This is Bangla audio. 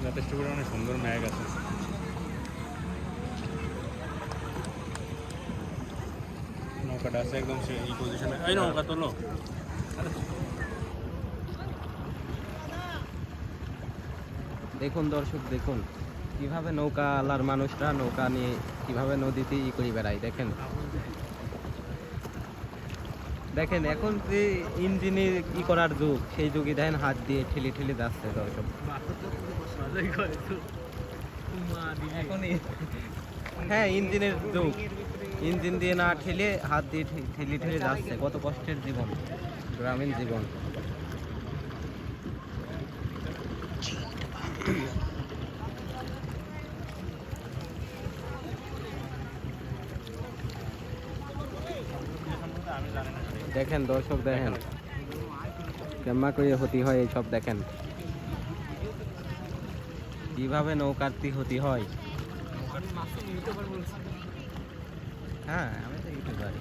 যথেষ্ট পরিমাণে সুন্দর ম্যাগ আছে। নৌকাটা আছে একদম এই পজিশনে। এই নৌকা তোলো। দেখুন দর্শক, দেখুন কিভাবে নৌকাওয়ালার মানুষরা নৌকা নিয়ে কিভাবে নদীতে করে বেড়ায়। দেখেন দেখেন এখন যে ইঞ্জিনে করার যুগ, সেই যুগে দেখেন হাত দিয়ে ঠেলে ঠেলে যাচ্ছে দর্শক। হ্যাঁ, ইঞ্জিনের যুগ, ইঞ্জিন দিয়ে না ঠেলে হাত দিয়ে ঠেলে ঠেলে যাচ্ছে। কত কষ্টের জীবন, গ্রামীণ জীবন। দেখেন দর্শক, দেখেন কেমন করে হতি হয় এইসব। দেখেন কিভাবে নৌকাতে হতি হয়। হ্যাঁ, আমি তো ইউটিউবার।